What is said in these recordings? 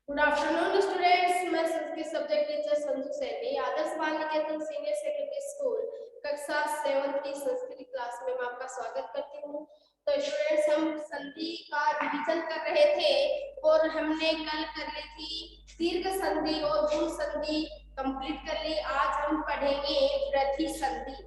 Good afternoon students. मैं Sanskrit subject teacher Sanju Saini आदर्श बाल निकेतन senior secondary school कक्षा 7 की संस्कृत क्लास में मैं आपका स्वागत करती हूँ। तो स्टूडेंट्स, हम संधि का रिवीजन कर रहे थे और हमने कल कर ली थी दीर्घ संधि और गुण संधि कंप्लीट कर ली। आज हम पढ़ेंगे वृद्धि संधि।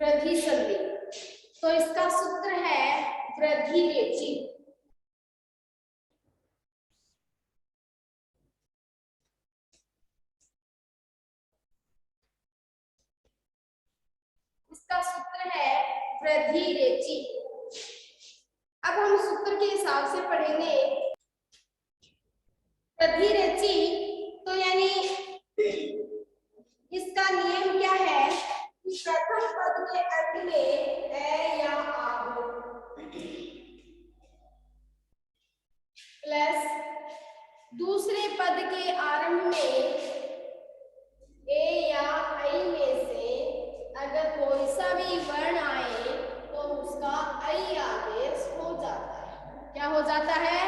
वृद्धि संधि, तो इसका सूत्र है वृद्धि रेचि। इसका सूत्र है वृद्धि रेचि। अब हम सूत्र के हिसाब से पढ़ेंगे। वृद्धि रेचि तो यानी इसका नियम क्या है कि प्रथम पद के अंत में ए या आ हो प्लस दूसरे पद के आरंभ में ए या आई में से अगर कोई सा भी वर्ण आए तो उसका ऐ आदेश हो जाता है। क्या हो जाता है?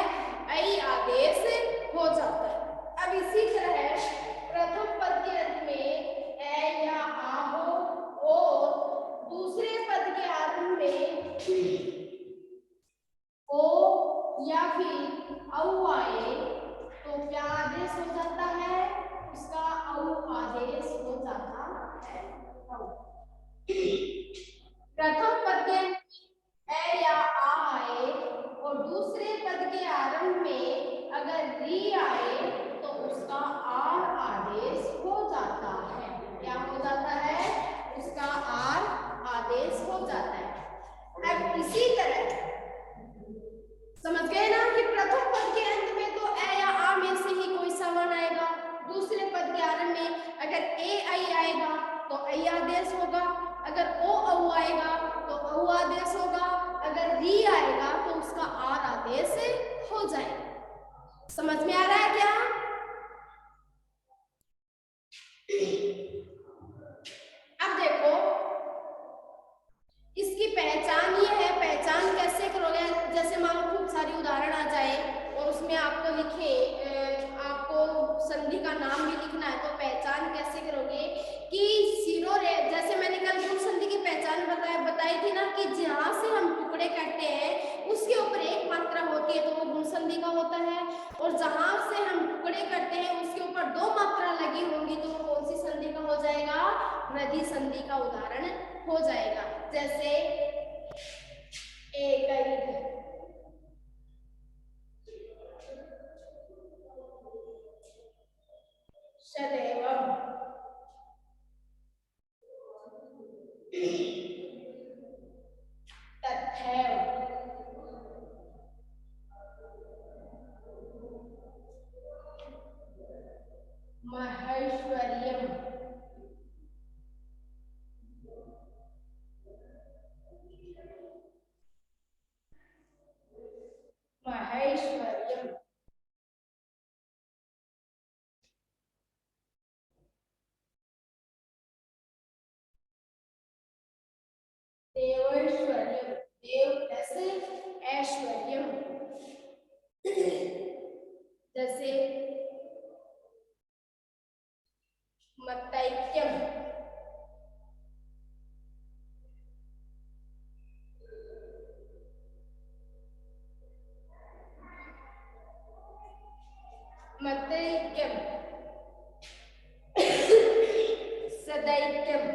ऐ आदेश हो जाता है। अब इसी तरह प्रथम पद के अंत में ए या आ हो और दूसरे पद के आरंभ में ओ या फिर औ आए तो क्या आदेश हो जाता है? उसका औ आदेश हो जाता है। प्रथम पद के ए या आ आए और दूसरे पद के आरंभ में अगर री आए तो उसका आर आदेश हो जाता है। क्या हो जाता है? उसका आर आदेश हो जाता है। अब इसी तरह समझ गए ना कि प्रथम पद के अंत में तो ए या आ में से ही कोई सा वर्ण आएगा। दूसरे पद के आरंभ में अगर ए आई आएगा तो ऐ आदेश होगा, अगर ओ औ आएगा तो औ आदेश होगा, अगर री आएगा तो उसका आर आदेश हो जाएगा। समझ में आ रहा है क्या? अब देखो, इसकी पहचान ये है। पहचान कैसे करोगे? जैसे मान लो खूब सारी उदाहरण आ जाए और उसमें आपको लिखे आपको संधि का नाम भी लिखना है, तो पहचान कैसे करोगे कि सिरो रे, जैसे मैंने कल गुण संधि की पहचान बताई थी ना कि जहां से हम टुकड़े करते हैं उसके ऊपर एक मात्रा होती है तो वो गुण संधि का होता है, और जहां से हम टुकड़े करते हैं उसके ऊपर दो मात्रा लगी होंगी तो वो कौन सी संधि का हो जाएगा? वृद्धि संधि का उदाहरण हो जाएगा। जैसे एक सदैवम, तथैव, महेश्वर्यम, महेश्वर्यम, देवैश्वर्यम, देव प्लस ऐश्वर्यम। जैसे मतैक्यम, मतैक्यम, सदैक्यम।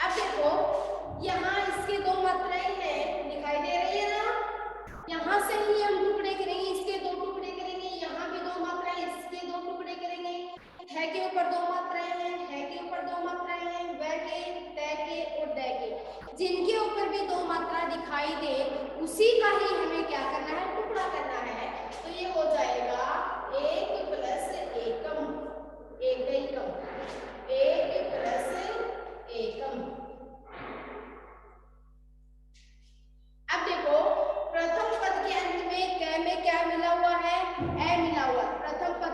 अब देखो, यहाँ इसके दो मात्राएं हैं, दिखाई दे रही है ना? यहाँ से ही हम टुकड़े करेंगे, इसके दो टुकड़े करेंगे, यहाँ भी दो मात्राएं, इसके दो टुकड़े करेंगे। है के ऊपर दो मात्राएं हैं, है के ऊपर दो मात्राएं हैं, वह के, तय के और दय के, जिनके ऊपर भी दो मात्रा दिखाई दे उसी का ही हमें क्या करना है? टुकड़ा करना है। तो ये हो जाएगा एक प्लस एकम, एकैकम।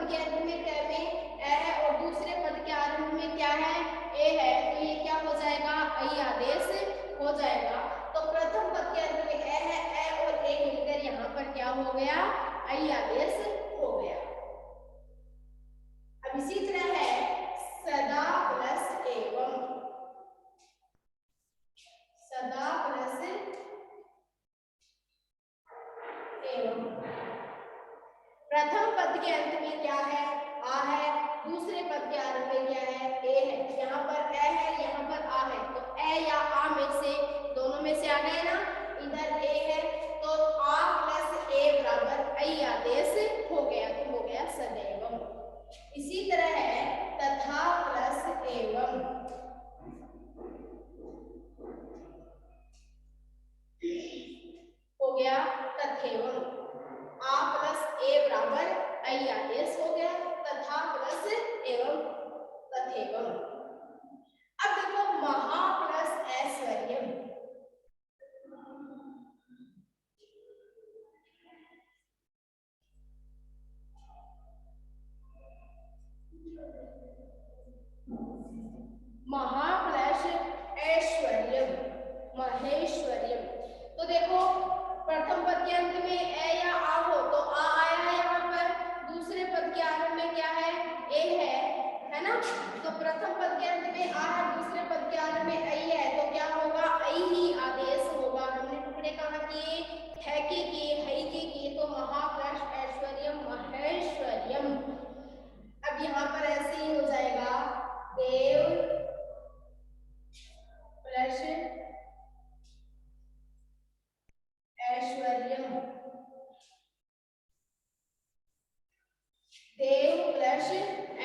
पद के अंत में क में ए है और दूसरे पद के आरंभ में क्या है, ए है, तो ये क्या हो जाएगा, ऐ आदेश हो जाएगा। तो प्रथम पद के अंत में ए और ए मिलकर यहाँ पर क्या हो गया, ऐ आदेश हो गया। अब इसी तरह है सदा प्लस एवं, सदा प्लस एवं। प्रथम पद के अंत में क्या है, आ है, दूसरे पद के आरंभ में क्या है, ए है, यहाँ पर ए है, यहाँ पर आ है, तो ए या आ में से दोनों में से आ गए ना, इधर ए है तो आ प्लस ए बराबर ऐ आदेश हो गया, तो हो गया सदैवम। इसी तरह है तथा प्लस एवं, हो गया तथेवम। आ प्लस ए बराबर ऐ आदेश हो गया, तथा प्लस एवं तथेवम। अब देखो महा प्लस ऐश्वर्यम, महा प्लस ऐश्वर्यम महेश्वर्यम। तो देखो प्रथम पद के अंत में ए या आ हो तो आ आया है यहाँ पर, दूसरे पद के आरंभ में क्या है, ए है ना, तो प्रथम पद के अंत में आ है, दूसरे पद के आरंभ में ऐ है, तो क्या होगा, ऐ ही आदेश होगा। हमने टुकड़े कहाँ किए, है के किए, है के किए, तो महा प्लस ऐश्वर्यम महेश्वर्यम। अब यहाँ पर ऐसे ही हो जाएगा देव प्लस ऐश्वर्यम, देव प्लस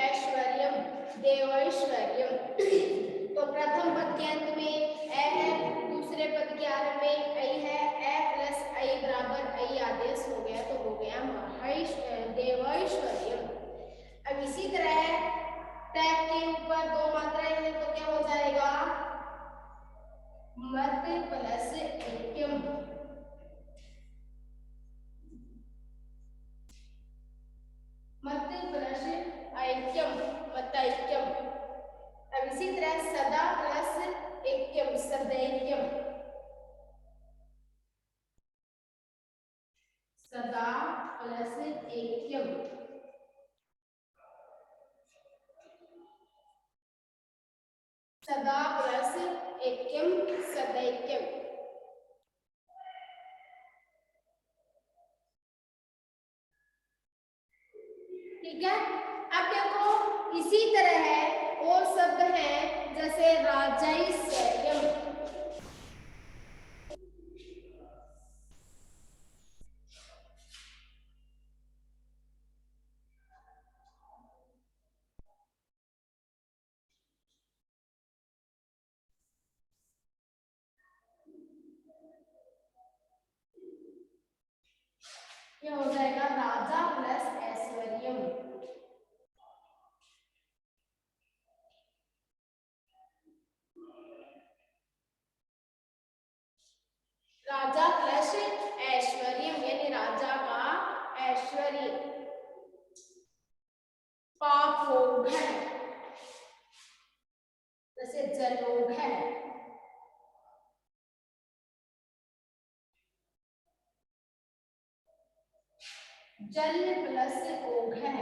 ऐश्वर्यम देवैश्वर्यम। तो प्रथम पद के अंत में ए है, दूसरे पद के आरंभ में ऐ है, ए प्लस ऐ बराबर ऐ आदेश हो गया, तो हो गया देवैश्वर्यम। अब इसी तरह टैग के ऊपर दो मात्राएं हैं तो क्या हो जाएगा, मत प्लस ऐक्यम, मत प्लस ऐक्यम मतैक्यम। अब इसी तरह सदा प्लस ऐक्यम सदैक्यम, सदा प्लस ऐक्यम, सदा प्लस ऐक्यम सदैक्यम। ठीक है। अब देखो इसी तरह है और शब्द हैं जैसे राजैश्वर्यम, ये हो जाएगा राजा प्लस ऐश्वर्यम, राजा प्लस ऐश्वर्यम यानी राजा का ऐश्वर्य। पापोघन जैसे जलोघन, जल प्लस ओघन,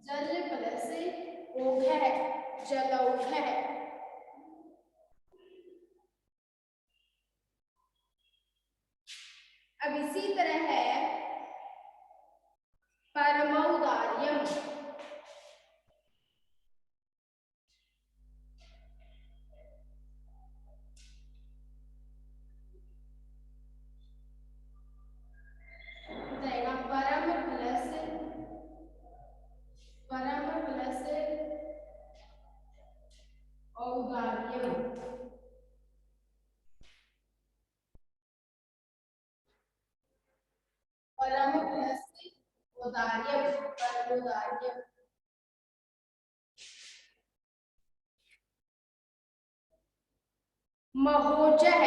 जल प्लस ओघन जलौघन। अब इसी तरह है परमौदार्यम, परम प्लस औदार्यम, परम प्लस औदार्यम परमौदार्यम। महोजह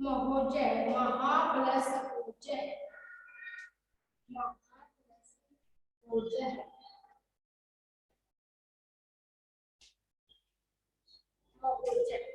महोजय, महा प्लस ओजय, महा प्लस ओजय, महोजय।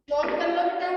नोट कर लो बेटा।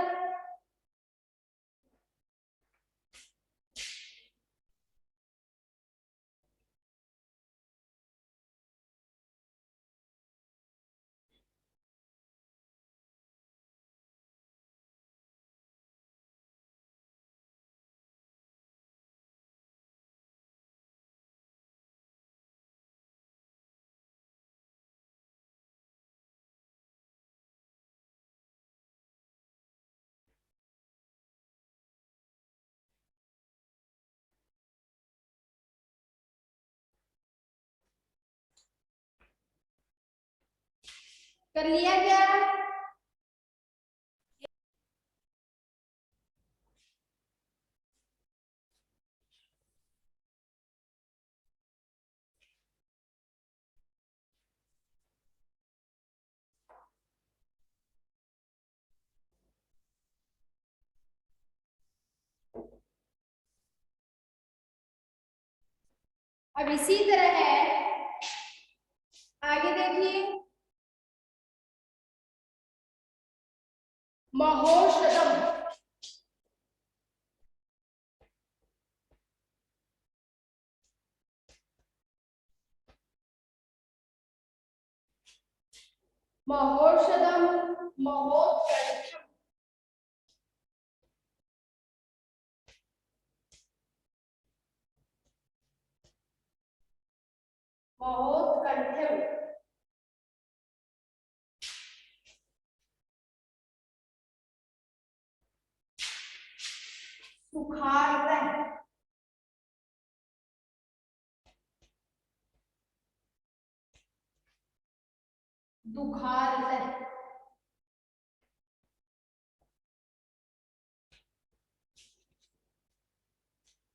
कर लिया क्या? अब इसी तरह है, आगे देखिए, महोषधम, महोषधम, महोत्कंठम, महोत्कंठम, सुखार्तः, दुखार्तः,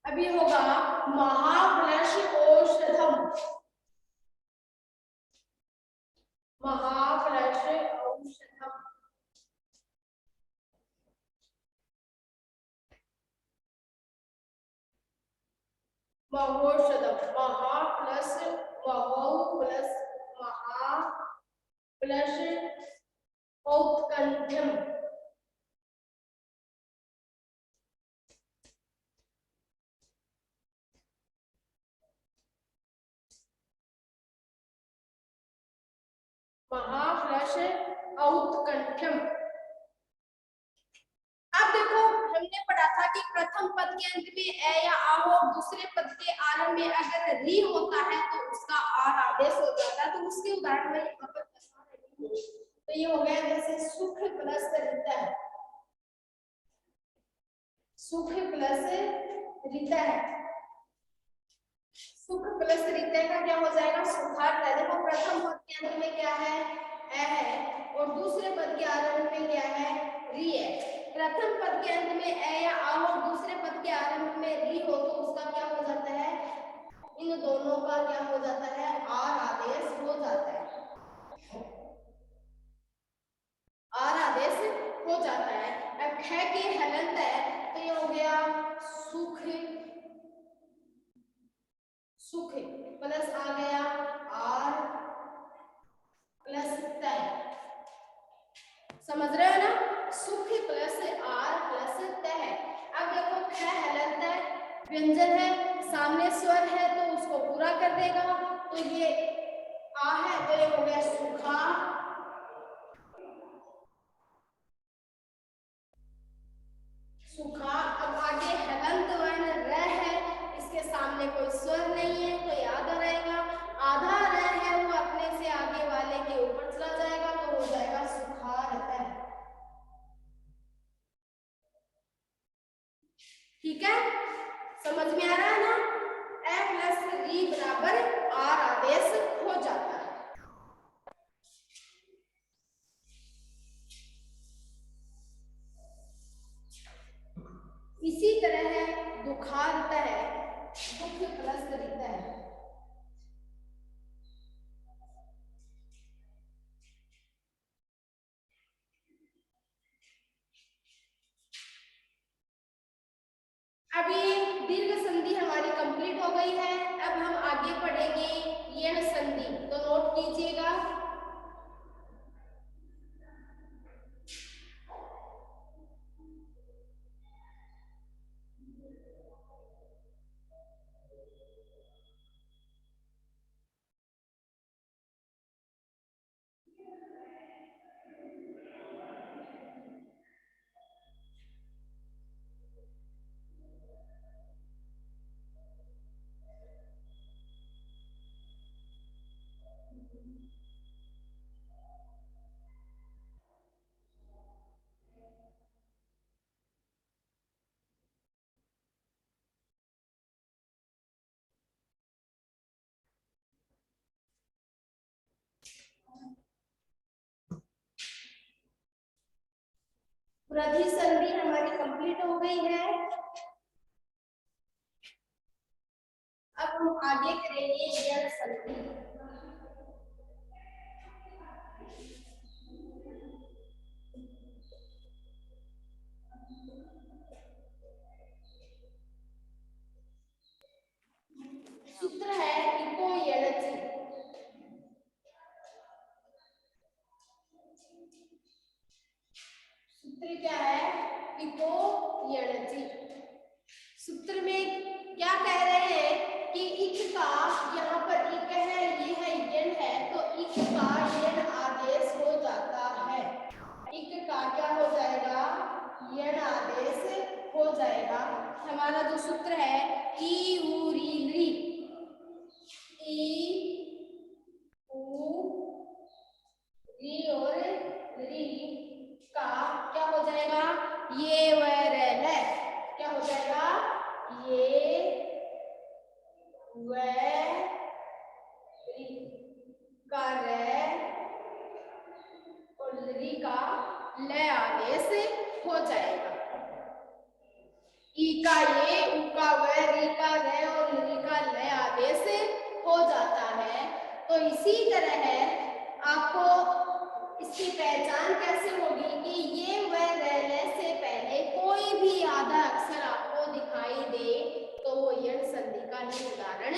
अभी होगा महाप्लस औषधम, महाप्लस औषधम, महोषधम, महा प्लस महो प्लस महा प्लस औत्कंठ्यम, महा प्लस औत्कंठ्यम। अब देखो, हमने पढ़ा था कि प्रथम पद के अंत में ए या आ हो, दूसरे पद के आरंभ में अगर री होता है तो उसका आर आदेश हो जाता है। तो उसके उदाहरण में यहाँ पर बता रही हूँ। तो ये हो गया जैसे सुख प्लस रिता, सुख प्लस रिता, सुख प्लस रिता का क्या हो जाएगा? सुखार्त है। देखो प्रथम पद के अंत में क्या है? ए है, और दूसरे पद के आरंभ में क्या है? री है। प्रथम पद के अंत में ए या आ हो, दूसरे पद के आरंभ में री हो, तो उसका क्या हो जाता है? इन दोनों का क्या हो जाता है? आर आदेश हो जाता है, आर आदेश हो जाता है। अब ख की हलंत है, तो ये हो गया सुख, सुख प्लस आ गया आर प्लस तय, समझ रहे हो ना? सुख प्लस आर प्लस तय। अब देखो ख हलंत है, व्यंजन है, सामने स्वर है तो उसको पूरा कर देगा। तो ये आ है तो ये हो गया सुखा, सुखा। अब आगे हलंत वर्ण र है, इसके सामने कोई स्वर नहीं है तो याद रहेगा, आधा र है वो अपने से आगे वाले के ऊपर चला जाएगा तो हो जाएगा सुखारत। ठीक है, समझ में आ रहा है ना? ए प्लस री बराबर आर आदेश हो जाता है। दुख प्लस हृदय। अभी दीर्घ संधि हमारी कंप्लीट हो गई है। अब हम आगे पढ़ेंगे यण संधि, तो नोट कीजिएगा। वृद्धि संधि हमारी कंप्लीट हो गई है। अब हम आगे करेंगे यण संधि। सूत्र है इको यणचि। सूत्र क्या है? इको यणचि। सूत्र में क्या कह रहे हैं कि इक का, यहाँ पर इक है, ये है यण है, तो इक का यण आदेश हो जाता है। इक का क्या हो जाएगा? यण आदेश हो जाएगा। हमारा जो सूत्र है ई उ री ली, ई उ री और री का क्या हो जाएगा? ये व रे, क्या हो जाएगा? ये व री का रे और री का ल आदेश हो जाएगा। ई का ये, उ का व, री का रे और री का ल आदेश हो जाता है। तो इसी तरह है, आपको इसकी पहचान कैसे होगी कि ये व रहने से पहले कोई भी आधा अक्षर आपको दिखाई दे तो वो यण संधि का ही उदाहरण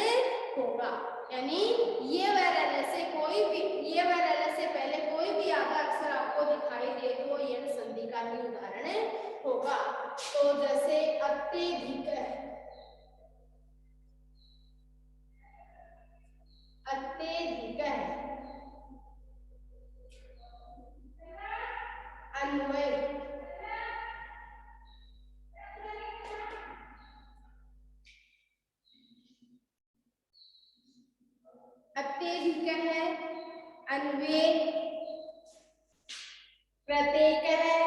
होगा। यानी ये व रहने से कोई भी, ये व रहने से पहले कोई भी आधा अक्षर आपको दिखाई दे तो वो यण संधि का ही उदाहरण होगा। तो जैसे अत्यधिक, अत्यधिक, अन्वय, अत्यधिक है, अन्वय, प्रत्येक है,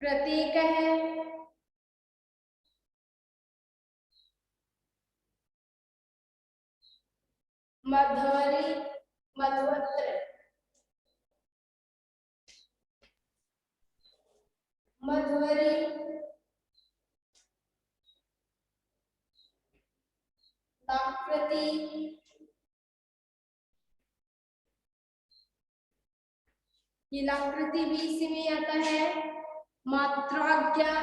प्रतीक है, मध्वरी, मध्वत्र, मध्वरी, ताकृति, ये लाकृति भी इसी में आता है। मात्राज्ञा,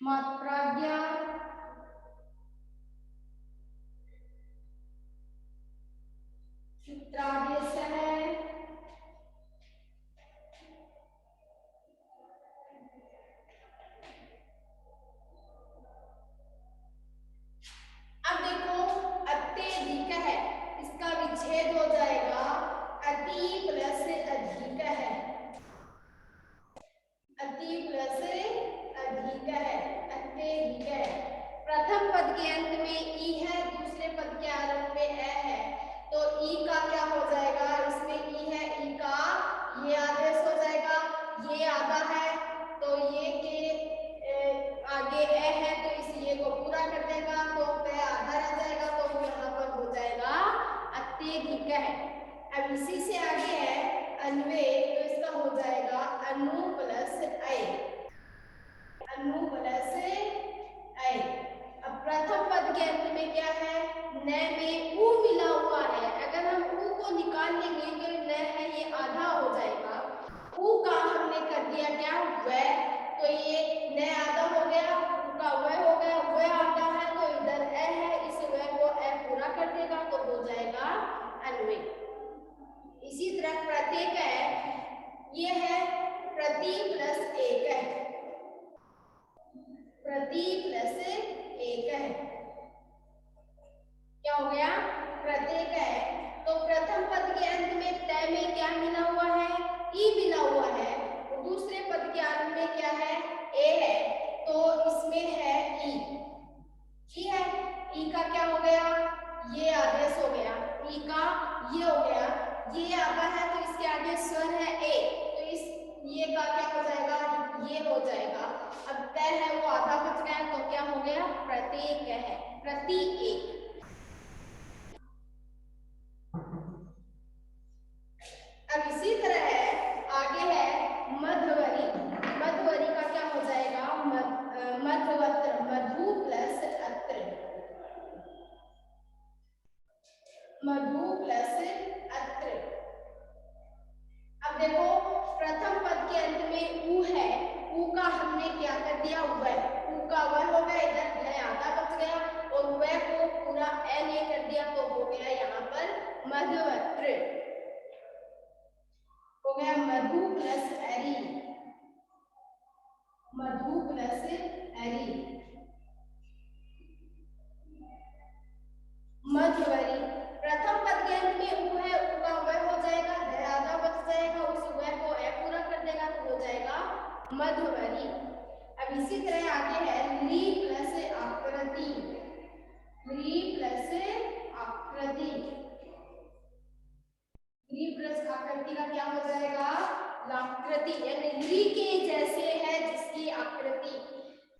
मात्राज्ञा, सूत्रादेश है, अब देखो अत्यधिक है, इसका विच्छेद हो जाएगा अति प्लस अधिक है, अति प्लस अधिक है, अत्यधिक है। अब इसी से आगे है अन्वय, तो इसका हो जाएगा अनु प्लस ऐ, अनु प्लस ऐ। अब प्रथम पद के अंत में क्या है, न में उ मिला हुआ है, अगर हम उ को निकाल लेंगे तो न है ये आधा हो जाएगा, उ का हमने कर दिया क्या वह, तो ये न आधा हो गया, उ का वह हो गया, वह आधा है तो इधर ए है, इस वह को ए पूरा कर देगा तो हो जाएगा अन्वय। इसी तरह प्रत्येक है, ये है प्रति प्लस एक है, प्रति प्लस एक है, क्या हो गया प्रत्येक है। तो प्रथम पद के अंत में तय में क्या मिला हुआ है, ई मिला हुआ है, और दूसरे पद के अंत में क्या है ए है, तो इसमें है ई, ठीक है। ई का क्या हो गया, ये आदेश हो गया, ई का ये हो गया, ये आगा है तो इसके आगे स्वर है ए, तो इस ये का क्या हो जाएगा, ये हो जाएगा। अब तय है वो आधा बच गया तो क्या हो गया प्रत्येक है, प्रति एक। अब इसी तरह है आगे है मध्यवरी, मध्यवरी का क्या हो जाएगा मध्यवत्र, मधु प्लस अत्र, मधु प्लस अत्र। अब देखो प्रथम पद के अंत में उ है, उ का हमने क्या कर दिया वह, उ का वह हो गया, इधर न आधा बच गया और वह को पूरा ए ने कर दिया तो हो गया यहाँ पर मध्यवत्र, हो गया मधु प्लस अरि, मधु प्लस अरि। मध्यवरी, प्रथम पद के अंत में उ है, उ का वह हो जाएगा, ध आधा बच जाएगा, उस वह को ए पूरा कर देगा तो हो जाएगा मध्यवरी। अब इसी तरह आगे है ली प्लस आकृति, ली प्लस आकृति, ली प्लस आकृति का क्या हो जाएगा लाकृति, यानी ली के जैसे है जिसकी आकृति।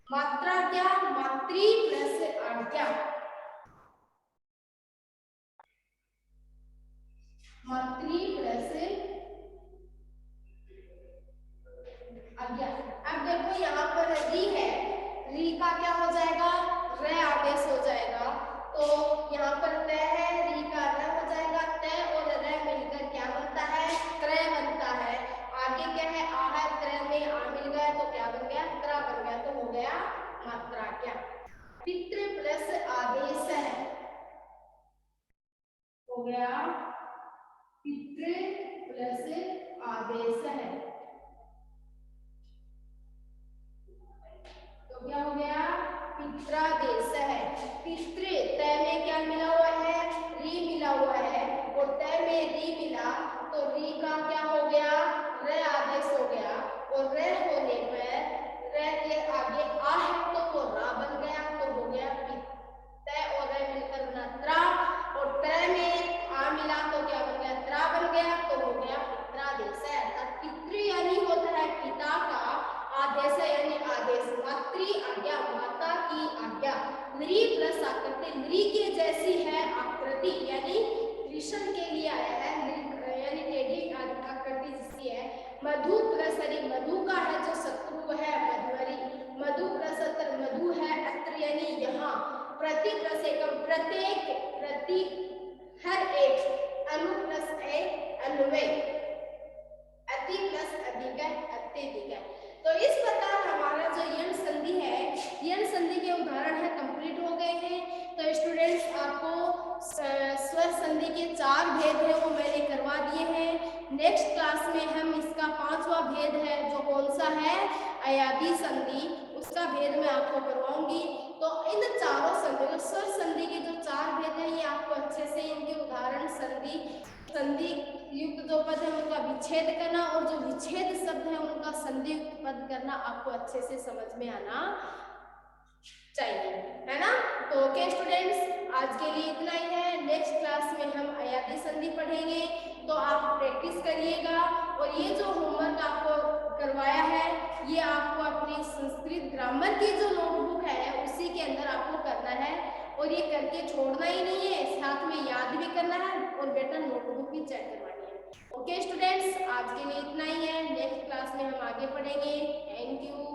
मात्रा क्या, मात्री प्लस आज्ञा, मात्री प्लस आज्ञा। अब देखो यहाँ पर री है, री का क्या हो जाएगा र आदेश हो जाएगा, तो यहाँ पर त है, री का र हो जाएगा, त और र मिलकर क्या बनता है त्र बनता है। आगे क्या है आ है, त्र में आ मिल गया तो क्या बन गया त्रा बन गया, तो हो गया मात्रा क्या पितृ प्लस आदेश है, हो गया पितृ प्लस आदेश है, तो क्या हो गया पित्रादेश है। पितृ तय में क्या मिला हुआ है री मिला हुआ है, और तय में री मिला तो री का क्या हो गया र आदेश हो गया, और र होने पर र के आगे आ है तो वो रा बन गया, तो हो गया तय और र मिलकर बना त्रा, और तय में आ मिला तो क्या बन गया त्रा बन गया, तो हो गया पित्रादेश है। अर्थात पितृ यानी होता है पिता का आदेश यानी आदेश, मातृ आज्ञा माता की आज्ञा। नृ प्लस आकृति, नृ के जैसी है आकृति, यानी कृष्ण के लिए आया है, यानी टेढ़ी आकृति जिसकी है। मधु प्लस हरि, मधु का है जो शत्रु है मधुवरी, मधु प्लस अत्र, मधु है अत्र यानी यहाँ। प्रति प्लस एकम, प्रत्येक, प्रति हर एक, अनु प्लस ए अन्वय, अति प्लस अधिक है अत्यधिक है। तो इस प्रकार हमारा जो यण संधि है, यण संधि के उदाहरण है कंप्लीट हो गए हैं। तो स्टूडेंट्स आपको स्वर संधि के 4 भेद है वो मैंने करवा दिए हैं। नेक्स्ट क्लास में हम इसका 5वां भेद है जो कौन सा है अयादी संधि, उसका भेद मैं आपको करवाऊंगी। तो इन चारों संधि स्वर संधि के जो 4 भेद हैं ये आपको अच्छे से इनके उदाहरण संधि, संधि युक्त जो पद है उनका विच्छेद करना, और जो विच्छेद शब्द है उनका संधि युक्त पद करना आपको अच्छे से समझ में आना चाहिए, है ना। तो ओके स्टूडेंट्स, आज के लिए इतना ही है। नेक्स्ट क्लास में हम अयादी संधि पढ़ेंगे, तो आप प्रैक्टिस करिएगा। और ये जो होमवर्क आपको करवाया है ये आपको अपनी संस्कृत ग्रामर की जो नोटबुक है उसी के अंदर आपको करना है, और ये करके छोड़ना ही नहीं है, साथ में याद भी करना है, और बेटा नोटबुक भी चेक करवाना है। आज के लिए इतना ही है, नेक्स्ट क्लास में हम आगे पढ़ेंगे। Thank you.